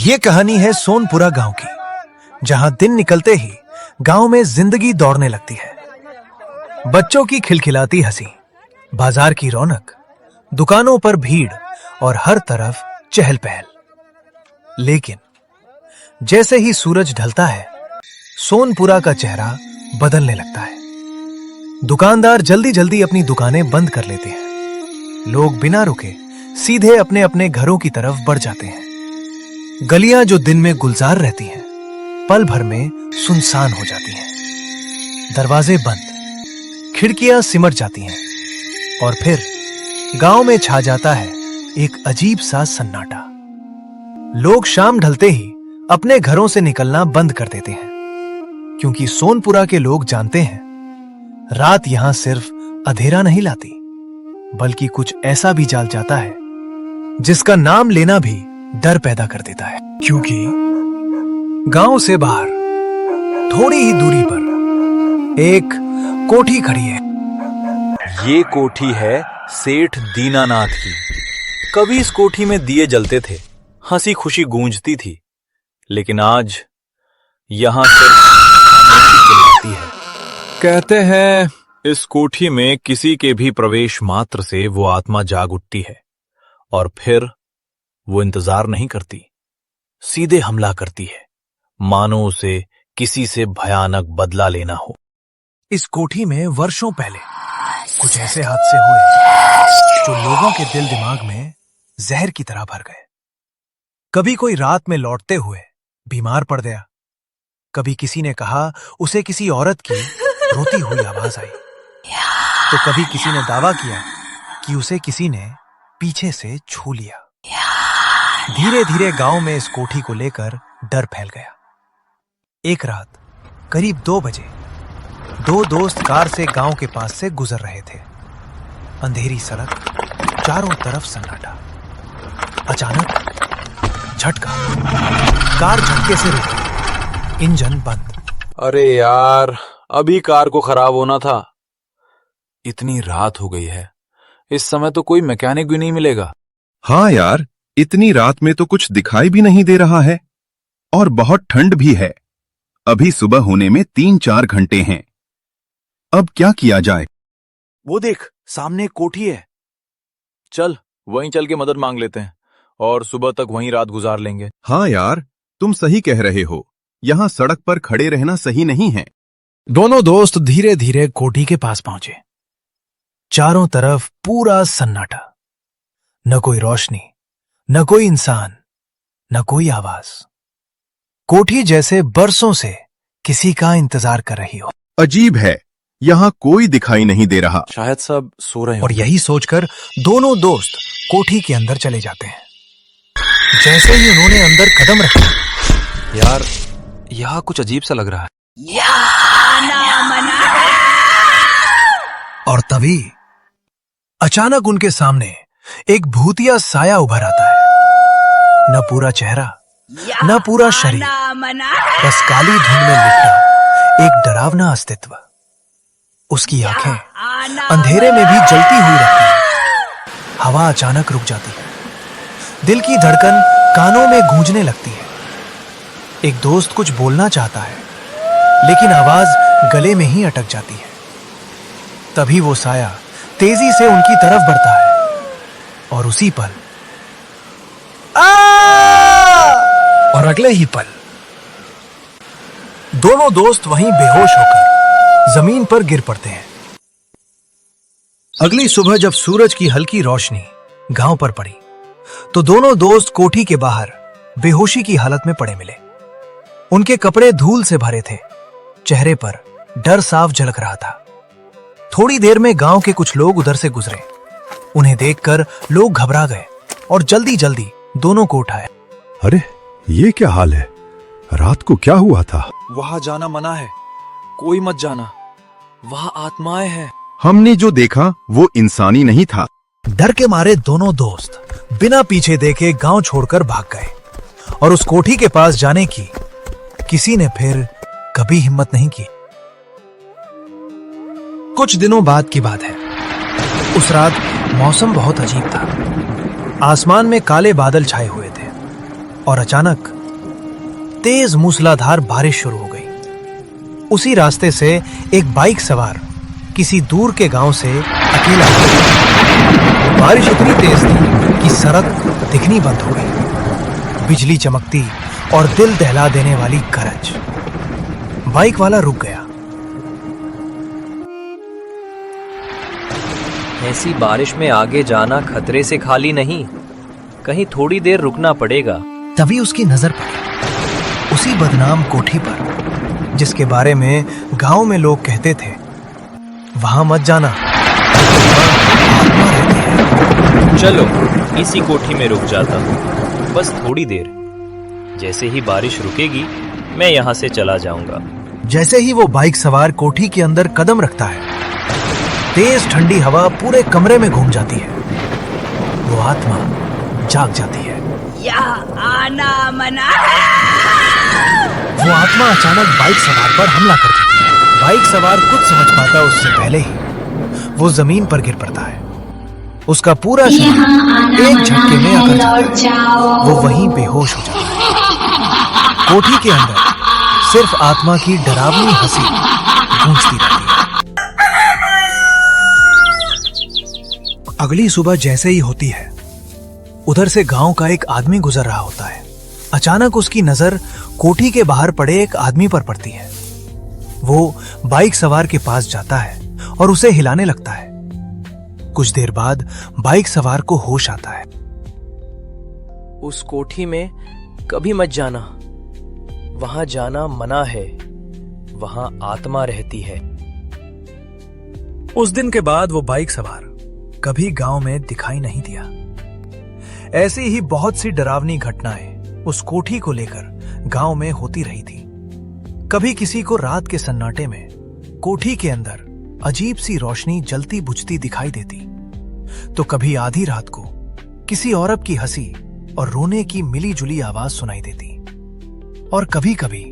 ये कहानी है सोनपुरा गांव की, जहां दिन निकलते ही गांव में जिंदगी दौड़ने लगती है। बच्चों की खिलखिलाती हंसी, बाजार की रौनक, दुकानों पर भीड़ और हर तरफ चहल पहल। लेकिन जैसे ही सूरज ढलता है, सोनपुरा का चेहरा बदलने लगता है। दुकानदार जल्दी जल्दी अपनी दुकानें बंद कर लेते हैं। लोग बिना रुके सीधे अपने अपने घरों की तरफ बढ़ जाते हैं। गलियां जो दिन में गुलजार रहती हैं, पल भर में सुनसान हो जाती हैं। दरवाजे बंद, खिड़कियां सिमट जाती हैं और फिर गांव में छा जाता है एक अजीब सा सन्नाटा। लोग शाम ढलते ही अपने घरों से निकलना बंद कर देते हैं, क्योंकि सोनपुरा के लोग जानते हैं रात यहां सिर्फ अंधेरा नहीं लाती, बल्कि कुछ ऐसा भी जाल जाता है जिसका नाम लेना भी डर पैदा कर देता है। क्योंकि गांव से बाहर थोड़ी ही दूरी पर एक कोठी खड़ी है। ये कोठी है सेठ दीनानाथ की। कभी इस कोठी में दिए जलते थे, हंसी खुशी गूंजती थी, लेकिन आज यहां सिर्फ खामोशी चिल्लाती है। कहते हैं इस कोठी में किसी के भी प्रवेश मात्र से वो आत्मा जाग उठती है और फिर वो इंतजार नहीं करती, सीधे हमला करती है, मानो उसे किसी से भयानक बदला लेना हो। इस कोठी में वर्षों पहले कुछ ऐसे हादसे हुए जो लोगों के दिल दिमाग में जहर की तरह भर गए। कभी कोई रात में लौटते हुए बीमार पड़ गया, कभी किसी ने कहा उसे किसी औरत की रोती हुई आवाज आई, तो कभी किसी ने दावा किया कि उसे किसी ने पीछे से छू लिया। धीरे धीरे गांव में इस कोठी को लेकर डर फैल गया। एक रात करीब 2 बजे दो दोस्त कार से गांव के पास से गुजर रहे थे। अंधेरी सड़क, चारों तरफ सन्नाटा। अचानक झटका, कार झटके से रुकी, इंजन बंद। अरे यार, अभी कार को खराब होना था। इतनी रात हो गई है, इस समय तो कोई मैकेनिक भी नहीं मिलेगा। हाँ यार, इतनी रात में तो कुछ दिखाई भी नहीं दे रहा है और बहुत ठंड भी है। अभी सुबह होने में 3-4 घंटे हैं। अब क्या किया जाए? वो देख, सामने एक कोठी है। चल वहीं चल के मदद मांग लेते हैं और सुबह तक वहीं रात गुजार लेंगे। हाँ यार, तुम सही कह रहे हो। यहाँ सड़क पर खड़े रहना सही नहीं है। दोनों दोस्त धीरे धीरे कोठी के पास पहुंचे। चारों तरफ पूरा सन्नाटा, न कोई रोशनी, न कोई इंसान, न कोई आवाज। कोठी जैसे बरसों से किसी का इंतजार कर रही हो। अजीब है, यहाँ कोई दिखाई नहीं दे रहा। शायद सब सो रहे हैं। और यही सोचकर दोनों दोस्त कोठी के अंदर चले जाते हैं। जैसे ही उन्होंने अंदर कदम रखा, यार यहाँ कुछ अजीब सा लग रहा है। और तभी अचानक उनके सामने एक भूतिया साया उभर आता है। न पूरा चेहरा, न पूरा शरीर, बस काली धुंध में लिपटा एक डरावना अस्तित्व। उसकी आंखें अंधेरे में भी जलती हुई रहती हैं। हवा अचानक रुक जाती है, दिल की धड़कन कानों में गूंजने लगती है। एक दोस्त कुछ बोलना चाहता है, लेकिन आवाज गले में ही अटक जाती है। तभी वो साया तेजी से उनकी तरफ बढ़ता है और उसी पल और अगले ही पल दोनों दोस्त वहीं बेहोश होकर जमीन पर गिर पड़ते हैं। अगली सुबह जब सूरज की हल्की रोशनी गांव पर पड़ी, तो दोनों दोस्त कोठी के बाहर बेहोशी की हालत में पड़े मिले। उनके कपड़े धूल से भरे थे, चेहरे पर डर साफ झलक रहा था। थोड़ी देर में गांव के कुछ लोग उधर से गुजरे। उन्हें देखकर लोग घबरा गए और जल्दी जल्दी दोनों को उठाया। अरे ये क्या हाल है? रात को क्या हुआ था? वहां जाना मना है, कोई मत जाना, वहां आत्माएं हैं। हमने जो देखा वो इंसानी नहीं था। डर के मारे दोनों दोस्त बिना पीछे देखे गांव छोड़कर भाग गए और उस कोठी के पास जाने की किसी ने फिर कभी हिम्मत नहीं की। कुछ दिनों बाद की बात है। उस रात मौसम बहुत अजीब था। आसमान में काले बादल छाए हुए थे और अचानक तेज मूसलाधार बारिश शुरू हो गई। उसी रास्ते से एक बाइक सवार किसी दूर के गांव से अकेला आया। बारिश इतनी तेज थी कि सड़क दिखनी बंद हो गई। बिजली चमकती और दिल दहला देने वाली गरज। बाइक वाला रुक गया। ऐसी बारिश में आगे जाना खतरे से खाली नहीं, कहीं थोड़ी देर रुकना पड़ेगा। तभी उसकी नजर पड़ी उसी बदनाम कोठी पर जिसके बारे में गांव में लोग कहते थे, वहां मत जाना, आत्मा रहती है। चलो इसी कोठी में रुक जाता हूँ, बस थोड़ी देर। जैसे ही बारिश रुकेगी मैं यहाँ से चला जाऊंगा। जैसे ही वो बाइक सवार कोठी के अंदर कदम रखता है, तेज ठंडी हवा पूरे कमरे में घूम जाती है। वो आत्मा जाग जाती है। आना मना। वो आत्मा अचानक बाइक सवार पर हमला कर देती है। बाइक सवार कुछ समझ पाता उससे पहले ही वो जमीन पर गिर पड़ता है। उसका पूरा शरीर एक झटके में अकड़ जाता है। वो वहीं बेहोश हो जाता है। कोठी के अंदर सिर्फ आत्मा की डरावनी हंसी गूंजती रहती है। अगली सुबह जैसे ही होती है, उधर से गांव का एक आदमी गुजर रहा होता है। अचानक उसकी नजर कोठी के बाहर पड़े एक आदमी पर पड़ती है। वो बाइक सवार के पास जाता है और उसे हिलाने लगता है। कुछ देर बाद बाइक सवार को होश आता है। उस कोठी में कभी मत जाना, वहां जाना मना है, वहां आत्मा रहती है। उस दिन के बाद वो बाइक सवार कभी गांव में दिखाई नहीं दिया। ऐसी ही बहुत सी डरावनी घटनाएं उस कोठी को लेकर गांव में होती रही थी। कभी किसी को रात के सन्नाटे में कोठी के अंदर अजीब सी रोशनी जलती बुझती दिखाई देती, तो कभी आधी रात को किसी औरत की हंसी और रोने की मिली जुली आवाज सुनाई देती, और कभी कभी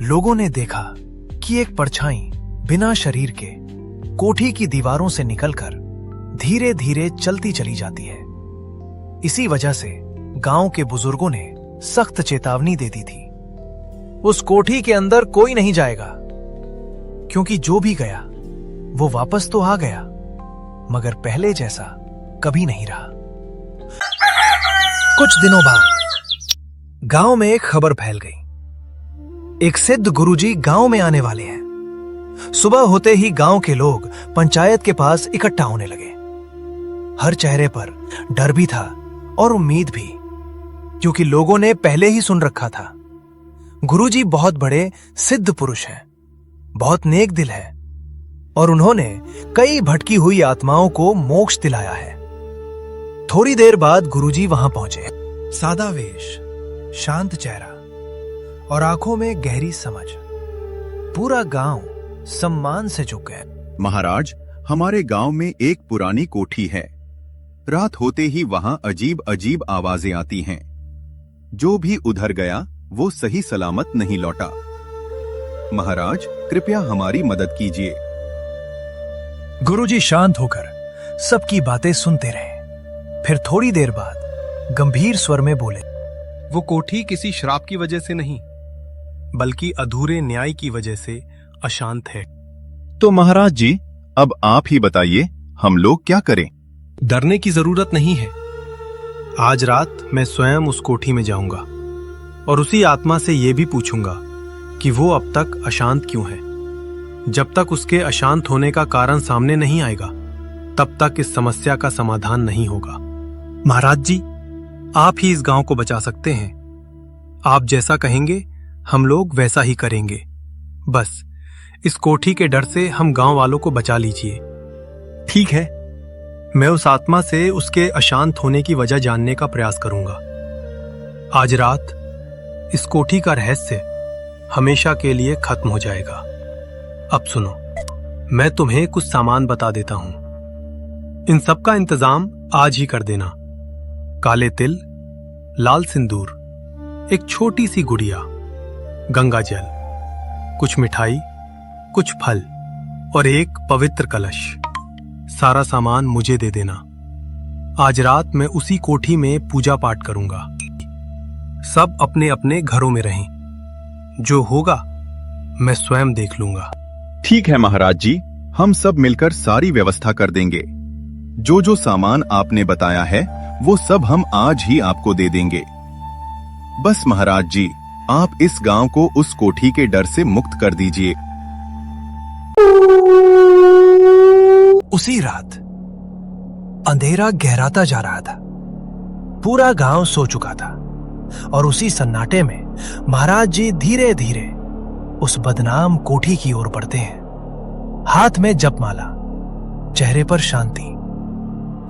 लोगों ने देखा कि एक परछाई बिना शरीर के कोठी की दीवारों से निकलकर धीरे धीरे चलती चली जाती है। इसी वजह से गांव के बुजुर्गों ने सख्त चेतावनी दे दी थी, उस कोठी के अंदर कोई नहीं जाएगा, क्योंकि जो भी गया वो वापस तो आ गया, मगर पहले जैसा कभी नहीं रहा। कुछ दिनों बाद गांव में एक खबर फैल गई। एक सिद्ध गुरुजी गांव में आने वाले हैं। सुबह होते ही गांव के लोग पंचायत के पास इकट्ठा होने लगे। हर चेहरे पर डर भी था और उम्मीद भी, क्योंकि लोगों ने पहले ही सुन रखा था गुरुजी बहुत बड़े सिद्ध पुरुष हैं, बहुत नेक दिल है, और उन्होंने कई भटकी हुई आत्माओं को मोक्ष दिलाया है। थोड़ी देर बाद गुरुजी वहां पहुंचे। सादा वेश, शांत चेहरा और आंखों में गहरी समझ। पूरा गांव सम्मान से झुक गया। महाराज, हमारे गांव में एक पुरानी कोठी है। रात होते ही वहां अजीब अजीब आवाजें आती हैं। जो भी उधर गया वो सही सलामत नहीं लौटा। महाराज, कृपया हमारी मदद कीजिए। गुरुजी शांत होकर सबकी बातें सुनते रहे। फिर थोड़ी देर बाद गंभीर स्वर में बोले, वो कोठी किसी श्राप की वजह से नहीं, बल्कि अधूरे न्याय की वजह से अशांत है। तो महाराज जी, अब आप ही बताइए, हम लोग क्या करें? डरने की जरूरत नहीं है। आज रात मैं स्वयं उस कोठी में जाऊंगा और उसी आत्मा से यह भी पूछूंगा कि वो अब तक अशांत क्यों है। जब तक उसके अशांत होने का कारण सामने नहीं आएगा, तब तक इस समस्या का समाधान नहीं होगा। महाराज जी, आप ही इस गांव को बचा सकते हैं। आप जैसा कहेंगे हम लोग वैसा ही करेंगे। बस इस कोठी के डर से हम गांव वालों को बचा लीजिए। ठीक है, मैं उस आत्मा से उसके अशांत होने की वजह जानने का प्रयास करूंगा। आज रात इस कोठी का रहस्य हमेशा के लिए खत्म हो जाएगा। अब सुनो, मैं तुम्हें कुछ सामान बता देता हूं। इन सब का इंतजाम आज ही कर देना। काले तिल, लाल सिंदूर, एक छोटी सी गुड़िया, गंगा जल, कुछ मिठाई, कुछ फल और एक पवित्र कलश। सारा सामान मुझे दे देना। आज रात मैं उसी कोठी में पूजा पाठ करूंगा। सब अपने अपने घरों में रहें। जो होगा मैं स्वयं देख लूंगा। ठीक है महाराज जी, हम सब मिलकर सारी व्यवस्था कर देंगे। जो जो सामान आपने बताया है वो सब हम आज ही आपको दे देंगे। बस महाराज जी, आप इस गांव को उस कोठी के डर से मुक्त कर दीजिए। उसी रात अंधेरा गहराता जा रहा था। पूरा गांव सो चुका था और उसी सन्नाटे में महाराज जी धीरे धीरे उस बदनाम कोठी की ओर बढ़ते हैं। हाथ में जपमाला, चेहरे पर शांति,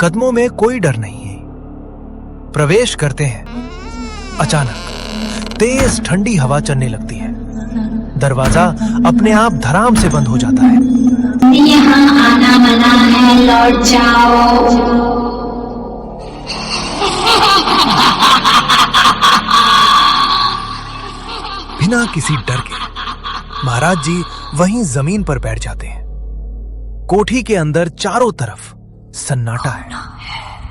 कदमों में कोई डर नहीं है। प्रवेश करते हैं। अचानक तेज ठंडी हवा चलने लगती है। दरवाजा अपने आप धड़ाम से बंद हो जाता है। यहाँ आना मना है, लौट जाओ। बिना किसी डर के महाराज जी वहीं जमीन पर बैठ जाते हैं। कोठी के अंदर चारों तरफ सन्नाटा है,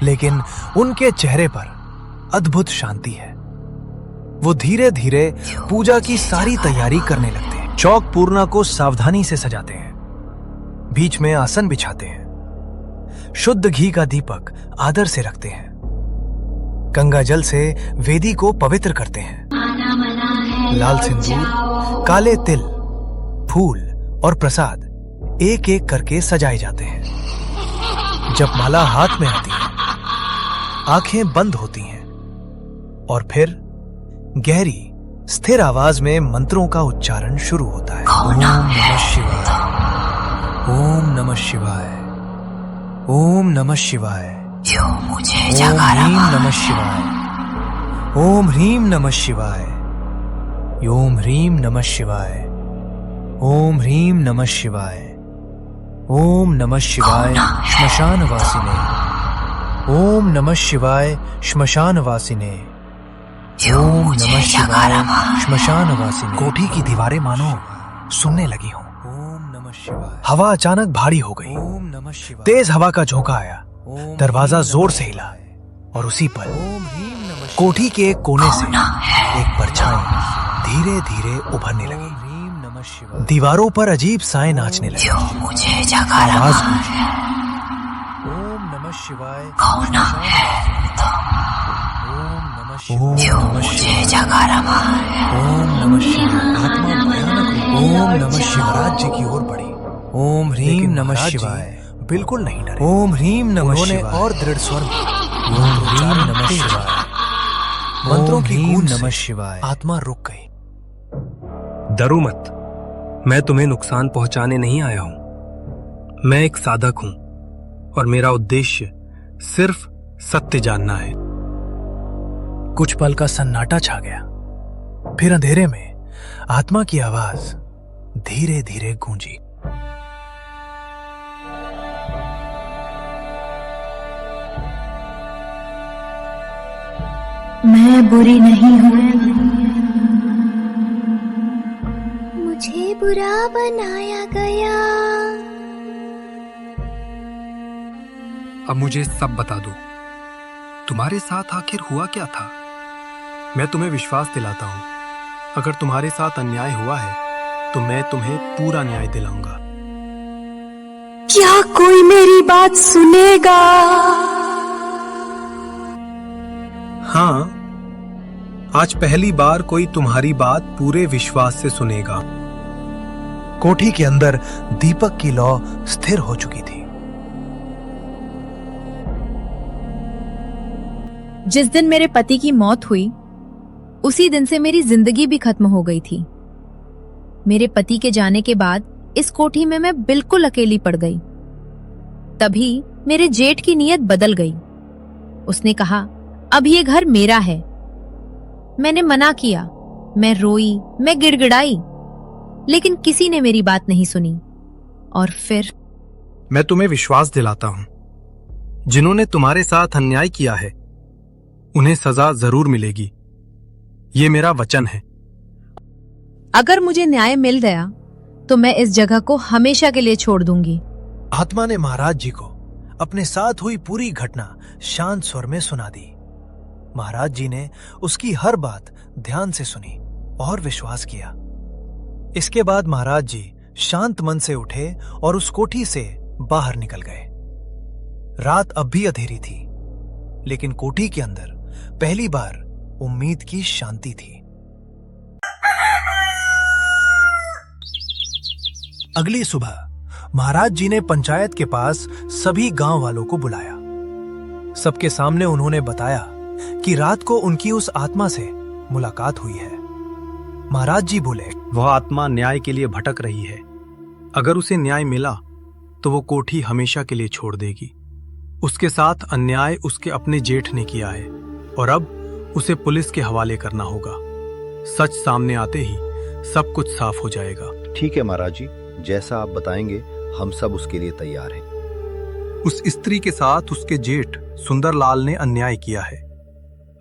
लेकिन उनके चेहरे पर अद्भुत शांति है। वो धीरे धीरे पूजा की सारी तैयारी करने लगते हैं। चौक पूर्णा को सावधानी से सजाते हैं, बीच में आसन बिछाते हैं, शुद्ध घी का दीपक आदर से रखते हैं, गंगा जल से वेदी को पवित्र करते हैं। लाल सिंदूर, काले तिल, फूल और प्रसाद एक एक करके सजाए जाते हैं। जपमाला हाथ में आती है, आंखें बंद होती हैं और फिर गहरी स्थिर आवाज में मंत्रों का उच्चारण शुरू होता है। ओम नमः शिवाय, ओम नमः शिवाय, ओम नमः शिवाय, ओम ह्रीम नमः शिवाय, ओम ह्रीम नमः शिवाय, ओम ह्रीम नमः शिवाय, ओम ह्रीम नमः शिवाय, ओम नमः शिवाय श्मशान वासिने, ओम नमः शिवाय श्मशान वासिने, ओम नमः शिवाय श्मशान वासिने। कोठी की दीवारें मानो सुनने लगी हों। ओम नमः शिवाय। हवा अचानक भारी हो गई। ओम नमः शिवाय। तेज हवा का झोंका आया, दरवाजा जोर से हिला और उसी पल कोठी के एक कोने से एक परछाई धीरे धीरे उभरने लगी। दीवारों पर अजीब साए नाचने लगे। आवाज गूंजी, ओम नमः शिवाय, ओम नमः शिवाय, ओम नमः शिवाय। आत्मा भयानक रूप, ओम नमः शिवराज जी की ओर बढ़ी। ओम ह्रीम नमः शिवाय। बिल्कुल नहीं डरे। ओम ह्रीम नमः शिवाय और दृढ़ स्वर में ओम ह्रीम नमः शिवाय। मंत्रों की गूंज नमः शिवाय आत्मा रुक गई। डरो मत, मैं तुम्हें नुकसान पहुंचाने नहीं आया हूं। मैं एक साधक हूं और मेरा उद्देश्य सिर्फ सत्य जानना है। कुछ पल का सन्नाटा छा गया। फिर अंधेरे में आत्मा की आवाज धीरे धीरे गूंजी। मैं बुरी नहीं हूं, मुझे बुरा बनाया गया। अब मुझे सब बता दो, तुम्हारे साथ आखिर हुआ क्या था? मैं तुम्हें विश्वास दिलाता हूं, अगर तुम्हारे साथ अन्याय हुआ है तो मैं तुम्हें पूरा न्याय दिलाऊंगा। क्या कोई मेरी बात सुनेगा? हाँ, आज पहली बार कोई तुम्हारी बात पूरे विश्वास से सुनेगा। कोठी के अंदर दीपक की लौ स्थिर हो चुकी थी। जिस दिन मेरे पति की मौत हुई, उसी दिन से मेरी जिंदगी भी खत्म हो गई थी। मेरे पति के जाने के बाद इस कोठी में मैं बिल्कुल अकेली पड़ गई। तभी मेरे जेठ की नीयत बदल गई। उसने कहा, अब ये घर मेरा है। मैंने मना किया, मैं रोई, मैं गिड़गिड़ाई, लेकिन किसी ने मेरी बात नहीं सुनी। और फिर मैं तुम्हें विश्वास दिलाता हूं, जिन्होंने तुम्हारे साथ अन्याय किया है उन्हें सजा जरूर मिलेगी। ये मेरा वचन है। अगर मुझे न्याय मिल गया तो मैं इस जगह को हमेशा के लिए छोड़ दूंगी। आत्मा ने महाराज जी को अपने साथ हुई पूरी घटना शांत स्वर में सुना दी। महाराज जी ने उसकी हर बात ध्यान से सुनी और विश्वास किया। इसके बाद महाराज जी शांत मन से उठे और उस कोठी से बाहर निकल गए। रात अब भी अंधेरी थी, लेकिन कोठी के अंदर पहली बार उम्मीद की शांति थी। अगली सुबह महाराज जी ने पंचायत के पास सभी गांव वालों को बुलाया। सबके सामने उन्होंने बताया कि रात को उनकी उस आत्मा से मुलाकात हुई है। महाराज जी बोले, वह आत्मा न्याय के लिए भटक रही है। अगर उसे न्याय मिला तो वो कोठी हमेशा के लिए छोड़ देगी। उसके साथ अन्याय उसके अपने जेठ ने किया है और अब उसे पुलिस के हवाले करना होगा। सच सामने आते ही सब कुछ साफ हो जाएगा। ठीक है महाराज जी, जैसा आप बताएंगे हम सब उसके लिए तैयार हैं। उस स्त्री के साथ उसके जेठ सुंदरलाल ने अन्याय किया है।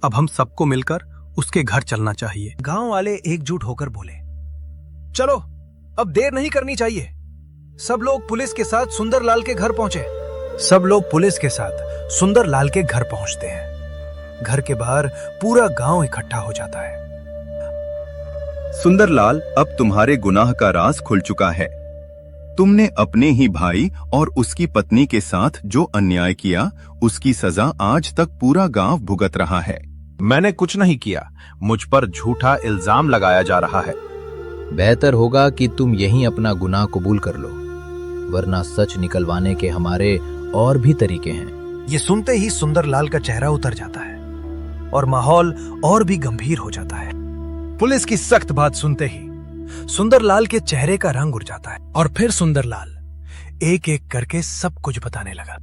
अब हम सबको मिलकर उसके घर चलना चाहिए। गांव वाले एकजुट होकर बोले, चलो अब देर नहीं करनी चाहिए। सब लोग पुलिस के साथ सुंदरलाल के घर पहुंचे। सब लोग पुलिस के साथ सुंदरलाल के घर पहुंचते हैं। घर के बाहर पूरा गांव इकट्ठा हो जाता है। सुंदरलाल, अब तुम्हारे गुनाह का राज खुल चुका है। तुमने अपने ही भाई और उसकी पत्नी के साथ जो अन्याय किया, उसकी सजा आज तक पूरा गांव भुगत रहा है। मैंने कुछ नहीं किया, मुझ पर झूठा इल्जाम लगाया जा रहा है। बेहतर होगा कि तुम यहीं अपना गुनाह कबूल कर लो, वरना सच निकलवाने के हमारे और भी तरीके हैं। ये सुनते ही सुंदरलाल का चेहरा उतर जाता है और माहौल और भी गंभीर हो जाता है। पुलिस की सख्त बात सुनते ही सुंदरलाल के चेहरे का रंग उड़ जाता है और फिर सुंदरलाल एक एक करके सब कुछ बताने लगा।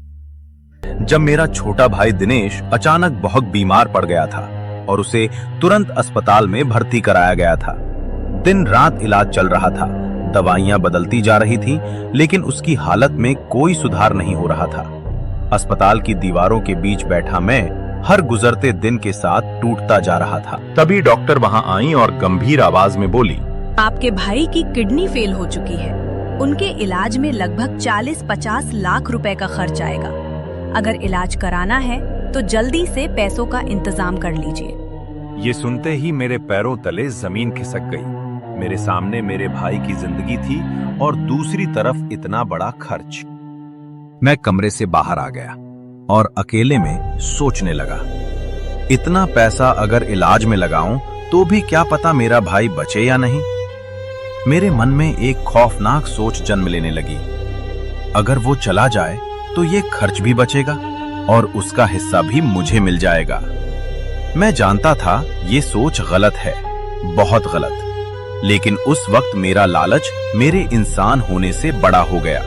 जब मेरा छोटा भाई दिनेश अचानक बहुत बीमार पड़ गया था और उसे तुरंत अस्पताल में भर्ती कराया गया था। दिन रात इलाज चल रहा था, दवाइयां बदलती जा रही थी, लेकिन उसकी हालत में कोई सुधार नहीं हो रहा था। अस्पताल की दीवारों के बीच बैठा मैं हर गुजरते दिन के साथ टूटता जा रहा था। तभी डॉक्टर वहां आई और गंभीर आवाज में बोली, आपके भाई की किडनी फेल हो चुकी है। उनके इलाज में लगभग 40-50 लाख रुपए का खर्च आएगा। अगर इलाज कराना है तो जल्दी से पैसों का इंतजाम कर लीजिए। ये सुनते ही मेरे पैरों तले जमीन खिसक गई। मेरे सामने मेरे भाई की जिंदगी थी और दूसरी तरफ इतना बड़ा खर्च। मैं कमरे से बाहर आ गया और अकेले में सोचने लगा, इतना पैसा अगर इलाज में लगाऊं तो भी क्या पता मेरा भाई बचे या नहीं। मेरे मन में एक खौफनाक सोच जन्म लेने लगी। अगर वो चला जाए तो ये खर्च भी बचेगा और उसका हिस्सा भी मुझे मिल जाएगा। मैं जानता था ये सोच गलत है, बहुत गलत, लेकिन उस वक्त मेरा लालच मेरे इंसान होने से बड़ा हो गया।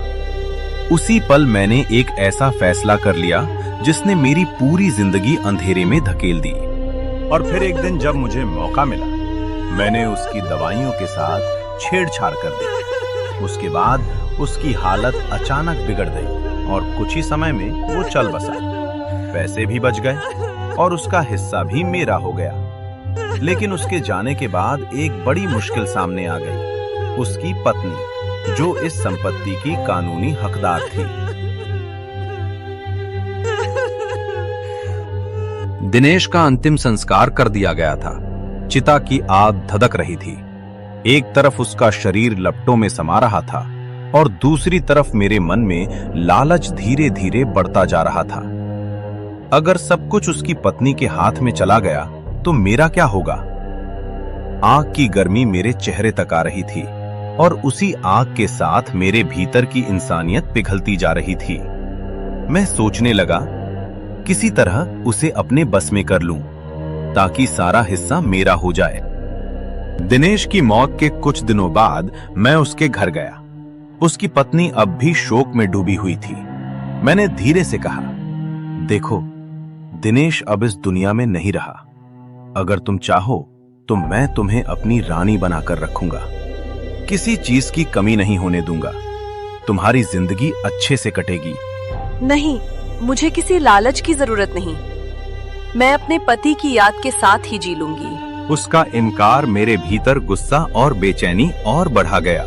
उसी पल मैंने एक ऐसा फैसला कर लिया जिसने मेरी पूरी जिंदगी अंधेरे में धकेल दी। और फिर एक दिन जब मुझे मौका मिला, मैंने उसकी दवाइयों के साथ छेड़छाड़ कर दी। उसके बाद उसकी हालत अचानक बिगड़ गई और कुछ ही समय में वो चल बसा। पैसे भी बच गए और उसका हिस्सा भी मेरा हो गया। लेकिन उसके जाने के बाद एक बड़ी मुश्किल सामने आ गई। उसकी पत्नी, जो इस संपत्ति की कानूनी हकदार थी। दिनेश का अंतिम संस्कार कर दिया गया था। चिता की आग धधक रही थी। एक तरफ उसका शरीर लपटों में समा रहा था और दूसरी तरफ मेरे मन में लालच धीरे धीरे बढ़ता जा रहा था। अगर सब कुछ उसकी पत्नी के हाथ में चला गया तो मेरा क्या होगा? आग की गर्मी मेरे चेहरे तक आ रही थी और उसी आग के साथ मेरे भीतर की इंसानियत पिघलती जा रही थी। मैं सोचने लगा, किसी तरह उसे अपने बस में कर लूं ताकि सारा हिस्सा मेरा हो जाए। दिनेश की मौत के कुछ दिनों बाद मैं उसके घर गया। उसकी पत्नी अब भी शोक में डूबी हुई थी। मैंने धीरे से कहा, देखो, दिनेश अब इस दुनिया में नहीं रहा। अगर तुम चाहो तो मैं तुम्हें अपनी रानी बनाकर रखूंगा। किसी चीज की कमी नहीं होने दूंगा। तुम्हारी जिंदगी अच्छे से कटेगी। नहीं, मुझे किसी लालच की जरूरत नहीं। मैं अपने पति की याद के साथ ही जी लूंगी। उसका इनकार मेरे भीतर गुस्सा और बेचैनी और बढ़ा गया।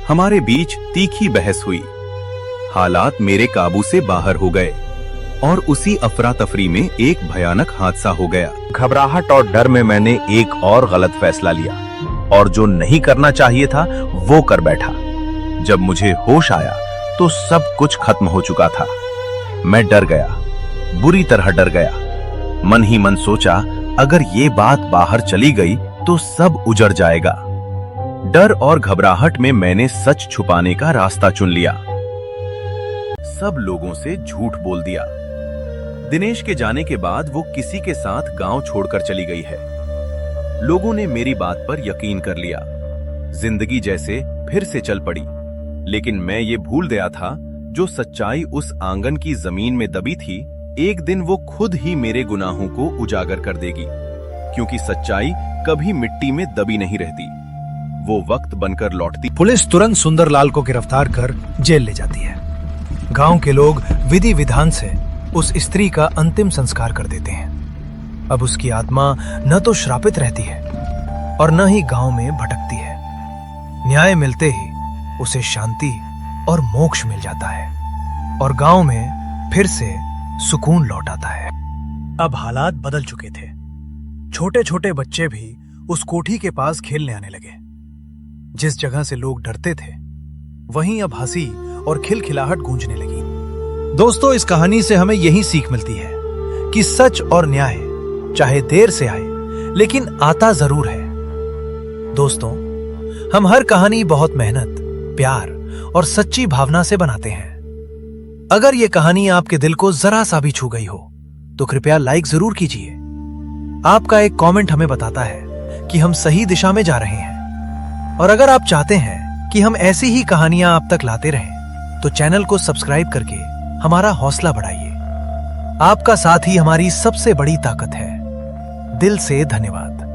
हमारे बीच तीखी बहस हुई। हालात मेरे काबू से बाहर हो गए और उसी अफरा तफरी में एक भयानक हादसा हो गया। घबराहट और डर में मैंने एक और गलत फैसला लिया और जो नहीं करना चाहिए था वो कर बैठा। जब मुझे होश आया तो सब कुछ खत्म हो चुका था। मैं डर गया, बुरी तरह डर गया। मन ही मन सोचा, अगर ये बात बाहर चली गई तो सब उजड़ जाएगा। डर और घबराहट में मैंने सच छुपाने का रास्ता चुन लिया। सब लोगों से झूठ बोल दिया। दिनेश के जाने के बाद वो किसी के साथ गांव छोड़कर चली गई है। लोगों ने मेरी बात पर यकीन कर लिया। जिंदगी जैसे फिर से चल पड़ी। लेकिन मैं ये भूल गया था, जो सच्चाई उस आंगन की जमीन में दबी थी, एक दिन वो खुद ही मेरे गुनाहों को उजागर कर देगी। क्योंकि सच्चाई कभी मिट्टी में दबी नहीं रहती, वो वक्त बनकर लौटती। पुलिस तुरंत सुंदरलाल को गिरफ्तार कर जेल ले जाती है। गांव के लोग विधि विधान से उस स्त्री का अंतिम संस्कार कर देते हैं। अब उसकी आत्मा न तो श्रापित रहती है और न ही गांव में भटकती है। न्याय मिलते ही उसे शांति और मोक्ष मिल जाता है और गांव में फिर से सुकून लौट आता है। अब हालात बदल चुके थे। छोटे छोटे बच्चे भी उस कोठी के पास खेलने आने लगे। जिस जगह से लोग डरते थे, वहीं अब हंसी और खिलखिलाहट गूंजने लगी। दोस्तों, इस कहानी से हमें यही सीख मिलती है कि सच और न्याय चाहे देर से आए, लेकिन आता जरूर है। दोस्तों, हम हर कहानी बहुत मेहनत, प्यार और सच्ची भावना से बनाते हैं। अगर यह कहानी आपके दिल को जरा सा भी छू गई हो तो कृपया लाइक जरूर कीजिए। आपका एक कमेंट हमें बताता है कि हम सही दिशा में जा रहे हैं। और अगर आप चाहते हैं कि हम ऐसी ही कहानियां आप तक लाते रहें तो चैनल को सब्सक्राइब करके हमारा हौसला बढ़ाइए। आपका साथ ही हमारी सबसे बड़ी ताकत है। दिल से धन्यवाद।